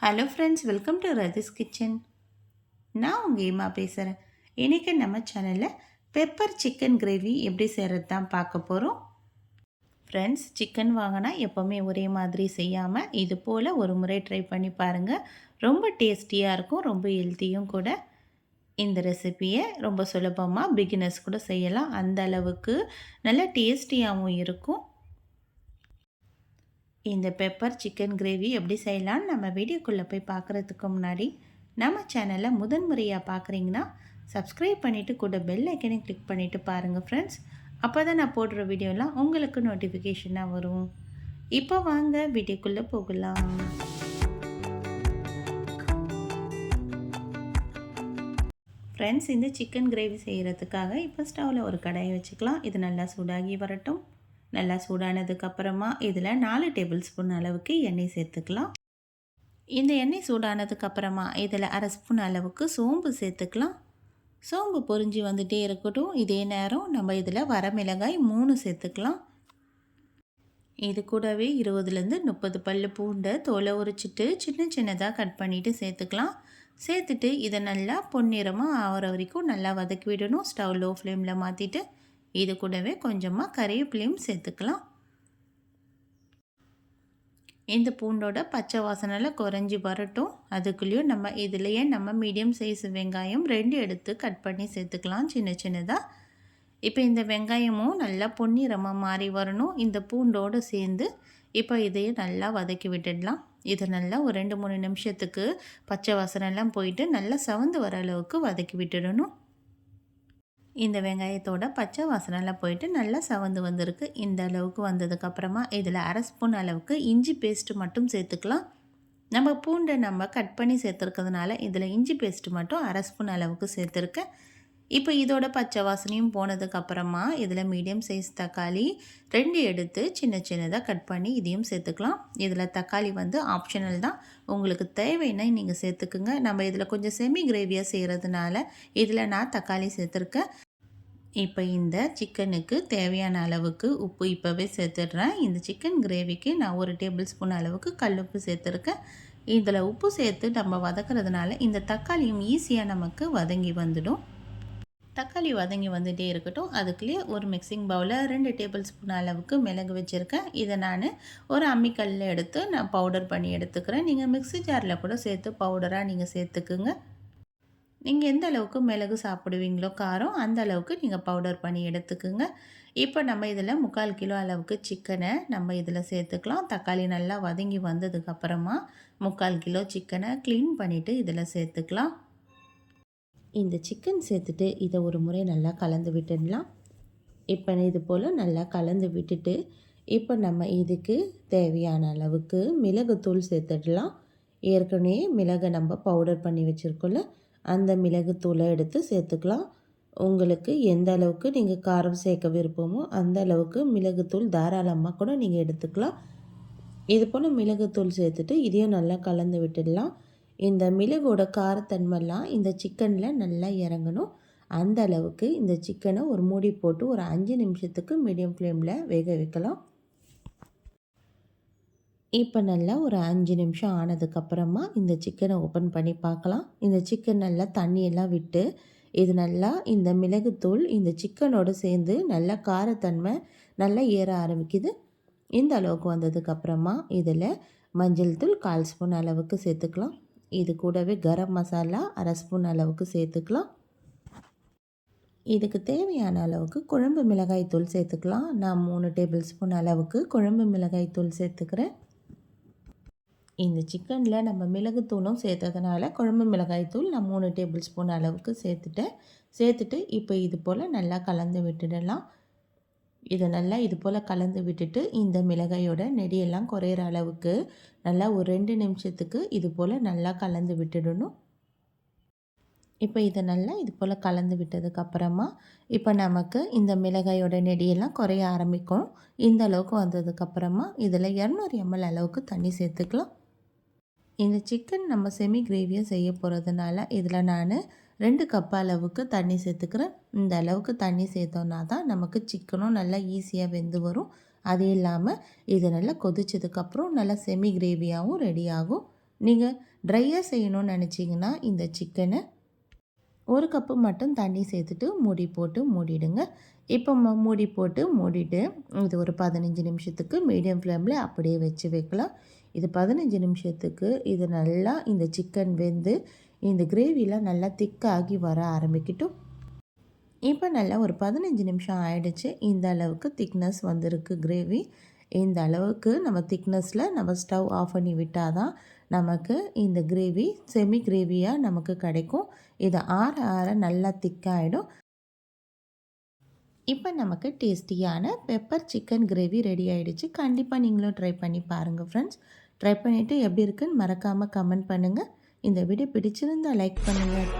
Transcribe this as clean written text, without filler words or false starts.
Hello friends, welcome to Rathi's kitchen. நான் உங்கள் ஏமா பேசுகிறேன். இன்றைக்கி நம்ம சேனலில் பெப்பர் சிக்கன் கிரேவி எப்படி செய்கிறது தான் பார்க்க போகிறோம். ஃப்ரெண்ட்ஸ், சிக்கன் வாங்கினா எப்போவுமே ஒரே மாதிரி செய்யாமல் இது போல் ஒரு முறை ட்ரை பண்ணி பாருங்கள். ரொம்ப டேஸ்டியாக இருக்கும், ரொம்ப ஹெல்த்தியும் கூட. இந்த ரெசிப்பியை ரொம்ப சுலபமாக பிகினர்ஸ் கூட செய்யலாம். அந்த அளவுக்கு நல்ல டேஸ்டியாகவும் இருக்கும். இந்த பெப்பர் சிக்கன் கிரேவி எப்படி செய்யலான்னு நம்ம வீடியோக்குள்ளே போய் பார்க்குறதுக்கு முன்னாடி நம்ம சேனலை முதன்முறையாக பார்க்குறீங்கன்னா சப்ஸ்கிரைப் பண்ணிவிட்டு கூட பெல் ஐக்கனையும் கிளிக் பண்ணிவிட்டு பாருங்கள் ஃப்ரெண்ட்ஸ். அப்போ தான் நான் போடுற வீடியோலாம் உங்களுக்கு நோட்டிஃபிகேஷனாக வரும். இப்போ வாங்க வீடியோக்குள்ளே போகலாம். ஃப்ரெண்ட்ஸ், இந்த சிக்கன் கிரேவி செய்கிறதுக்காக இப்போ ஸ்டவ்வில் ஒரு கடாயை வச்சுக்கலாம். இது நல்லா சூடாகி வரட்டும். நல்லா சூடானதுக்கப்புறமா இதில் 4 டேபிள் ஸ்பூன் அளவுக்கு எண்ணெய் சேர்த்துக்கலாம். இந்த எண்ணெய் சூடானதுக்கப்புறமா இதில் 1/2 ஸ்பூன் அளவுக்கு சோம்பு சேர்த்துக்கலாம். சோம்பு பொரிஞ்சு வந்துகிட்டே இருக்கட்டும். இதே நேரம் நம்ம இதில் வரமிளகாய் 3 சேர்த்துக்கலாம். இது கூடவே 20லேருந்து 30 பல் பூண்டை தோலை உரிச்சிட்டு சின்ன சின்னதாக கட் பண்ணிவிட்டு சேர்த்துக்கலாம். சேர்த்துட்டு இதை நல்லா பொன்னிறமாக ஆகிற வரைக்கும் நல்லா வதக்கி விடணும். ஸ்டவ் லோ ஃப்ளேமில் மாற்றிட்டு இது கூடவே கொஞ்சமாக கறிவேப்பிலையும் சேர்த்துக்கலாம். இந்த பூண்டோட பச்சை வாசனையில் குறைஞ்சி வரட்டும். அதுக்குள்ளேயும் நம்ம இதுலேயே மீடியம் சைஸ் வெங்காயம் 2 எடுத்து கட் பண்ணி சேர்த்துக்கலாம் சின்ன சின்னதாக. இப்போ இந்த வெங்காயமும் நல்லா பொன்னிறமாக மாறி வரணும். இந்த பூண்டோடு சேர்ந்து இப்போ இதையும் நல்லா வதக்கி விட்டுடலாம். இதை நல்லா ஒரு 2-3 நிமிஷத்துக்கு பச்சை வாசனைலாம் போயிட்டு நல்லா சவந்து வர அளவுக்கு வதக்கி விட்டுடணும். இந்த வெங்காயத்தோட பச்சை வாசனைலாம் போயிட்டு நல்லா சவந்து வந்திருக்கு. இந்த அளவுக்கு வந்ததுக்கப்புறமா இதில் 1/2 ஸ்பூன் அளவுக்கு இஞ்சி பேஸ்ட்டு மட்டும் சேர்த்துக்கலாம். நம்ம பூண்டை கட் பண்ணி சேர்த்துருக்கிறதுனால இதில் இஞ்சி பேஸ்ட்டு மட்டும் 1/2 ஸ்பூன் அளவுக்கு சேர்த்துருக்கேன். இப்போ இதோட பச்சை வாசனையும் போனதுக்கப்புறமா இதில் மீடியம் சைஸ் தக்காளி 2 எடுத்து சின்ன சின்னதாக கட் பண்ணி இதையும் சேர்த்துக்கலாம். இதில் தக்காளி ஆப்ஷனல் தான், உங்களுக்கு தேவைன்னா நீங்கள் சேர்த்துக்குங்க. நம்ம இதில் கொஞ்சம் செமி கிரேவியாக செய்கிறதுனால இதில் நான் தக்காளி சேர்த்துருக்கேன். இப்போ இந்த சிக்கனுக்கு தேவையான அளவுக்கு உப்பு இப்போவே சேர்த்துடுறேன். இந்த சிக்கன் கிரேவிக்கு நான் 1 டேபிள் ஸ்பூன் அளவுக்கு கல்லுப்பு சேர்த்துருக்கேன். இதில் உப்பு சேர்த்து நம்ம வதக்கிறதுனால இந்த தக்காளியும் ஈஸியாக நமக்கு வதங்கி வந்துடும். தக்காளி வதங்கி வந்துகிட்டே இருக்கட்டும். அதுக்குள்ளேயே ஒரு மிக்சிங் பவுலில் 2 டேபிள் ஸ்பூன் அளவுக்கு மிளகு வச்சுருக்கேன். இதை நான் ஒரு அம்மிக்கல்லில் எடுத்து நான் பவுடர் பண்ணி எடுத்துக்கிறேன். நீங்கள் மிக்ஸி ஜாரில் கூட சேர்த்து பவுடராக நீங்கள் சேர்த்துக்குங்க. நீங்கள் எந்த அளவுக்கு மிளகு சாப்பிடுவீங்களோ காரம், அந்த அளவுக்கு நீங்கள் பவுடர் பண்ணி எடுத்துக்குங்க. இப்போ நம்ம இதில் 3/4 கிலோ அளவுக்கு சிக்கனை நம்ம இதில் சேர்த்துக்கலாம். தக்காளி நல்லா வதங்கி வந்ததுக்கப்புறமா 3/4 கிலோ சிக்கனை க்ளீன் பண்ணிவிட்டு இதில் சேர்த்துக்கலாம். இந்த சிக்கன் சேர்த்துட்டு இதை ஒரு முறை நல்லா கலந்து விட்டுடலாம். இப்போ இது போல் நல்லா கலந்து விட்டுட்டு இப்போ நம்ம இதுக்கு தேவையான அளவுக்கு மிளகுத்தூள் சேர்த்துடலாம். ஏற்கனவே மிளகை நம்ம பவுடர் பண்ணி வச்சுருக்கோம்ல, அந்த மிளகுத்தூளை எடுத்து சேர்த்துக்கலாம். உங்களுக்கு எந்த அளவுக்கு நீங்கள் காரம் சேர்க்க விருப்பமோ அந்த அளவுக்கு மிளகுத்தூள் தாராளமாக கூட நீங்கள் எடுத்துக்கலாம். இது போல் மிளகுத்தூள் சேர்த்துட்டு இதையும் நல்லா கலந்து விட்டுடலாம். இந்த மிளகோட காரத்தன்மைலாம் இந்த சிக்கனில் நல்லா இறங்கணும். அந்த அளவுக்கு இந்த சிக்கனை ஒரு மூடி போட்டு ஒரு 5 நிமிஷத்துக்கு மீடியம் ஃப்ளேமில் வேக வைக்கலாம். இப்போ நல்லா ஒரு 5 நிமிஷம் ஆனதுக்கப்புறமா இந்த சிக்கனை ஓப்பன் பண்ணி பார்க்கலாம். இந்த சிக்கன் நல்லா தண்ணியெல்லாம் விட்டு இது நல்லா இந்த மிளகுத்தூள் இந்த சிக்கனோடு சேர்ந்து நல்லா காரத்தன்மை நல்லா ஏற ஆரம்பிக்குது. இந்த அளவுக்கு வந்ததுக்கப்புறமா இதில் மஞ்சள் தூள் 1/4 ஸ்பூன் அளவுக்கு சேர்த்துக்கலாம். இது கூடவே கரம் மசாலா 1/2 ஸ்பூன் அளவுக்கு சேர்த்துக்கலாம். இதுக்கு தேவையான அளவுக்கு குழம்பு மிளகாய் தூள் சேர்த்துக்கலாம். நான் 3 டேபிள் ஸ்பூன் அளவுக்கு குழம்பு மிளகாய் தூள் சேர்த்துக்கிறேன். இந்த சிக்கனில் நம்ம மிளகுத்தூளும் சேர்த்ததுனால குழம்பு மிளகாய் தூள் நான் 3 டேபிள் ஸ்பூன் அளவுக்கு சேர்த்துட்டு இப்போ இது போல் நல்லா கலந்து விட்டுடலாம். இதை நல்லா இது போல் கலந்து விட்டுட்டு இந்த மிளகாயோட நெடியெல்லாம் குறையிற அளவுக்கு நல்லா ஒரு 2 நிமிஷத்துக்கு இது போல் நல்லா கலந்து விட்டுடணும். இப்போ இதை நல்லா இது போல் கலந்து விட்டதுக்கப்புறமா இப்போ நமக்கு இந்த மிளகாயோட நெடியெல்லாம் குறைய ஆரம்பிக்கும். இந்த அளவுக்கு வந்ததுக்கப்புறமா இதில் 200 ml அளவுக்கு தண்ணி சேர்த்துக்கலாம். இந்த சிக்கன் நம்ம செமி கிரேவியாக செய்ய போகிறதுனால இதில் நான் 2 கப் அளவுக்கு தண்ணி சேர்த்துக்கிறேன். இந்த அளவுக்கு தண்ணி சேர்த்தோன்னா தான் நமக்கு சிக்கனும் நல்லா ஈஸியாக வெந்து வரும். அது இல்லாமல் இது நல்லா கொதிச்சதுக்கப்புறம் நல்லா செமி கிரேவியாகவும் ரெடி ஆகும். நீங்கள் ட்ரையாக செய்யணும்னு நினச்சிங்கன்னா இந்த சிக்கனை 1 கப்பு மட்டும் தண்ணி சேர்த்துட்டு மூடி போட்டு மூடிடுங்க. இப்போ மூடி போட்டு மூடிட்டு இது ஒரு 15 நிமிஷத்துக்கு மீடியம் ஃப்ளேமில் அப்படியே வச்சு வைக்கலாம். இது 15 நிமிஷத்துக்கு இது நல்லா இந்த சிக்கன் வெந்து இந்த கிரேவிலாம் நல்லா திக்காகி வர ஆரம்பிக்கட்டும். இப்போ நல்லா ஒரு 15 நிமிஷம் ஆயிடுச்சு. இந்த அளவுக்கு திக்னஸ் வந்திருக்கு கிரேவி. இந்த அளவுக்கு நம்ம திக்னஸில் நம்ம ஸ்டவ் ஆஃப் பண்ணி விட்டால் தான் நமக்கு இந்த கிரேவி செமி கிரேவியாக நமக்கு கிடைக்கும். இது ஆற ஆற நல்லா திக்காகிடும். இப்போ நமக்கு டேஸ்டியான பெப்பர் சிக்கன் கிரேவி ரெடி ஆகிடுச்சு. கண்டிப்பாக நீங்களும் ட்ரை பண்ணி பாருங்கள் ஃப்ரெண்ட்ஸ். ட்ரை பண்ணிவிட்டு எப்படி இருக்குன்னு மறக்காமல் கமெண்ட் பண்ணுங்கள். இந்த வீடியோ பிடிச்சிருந்தால் லைக் பண்ணுங்கள்.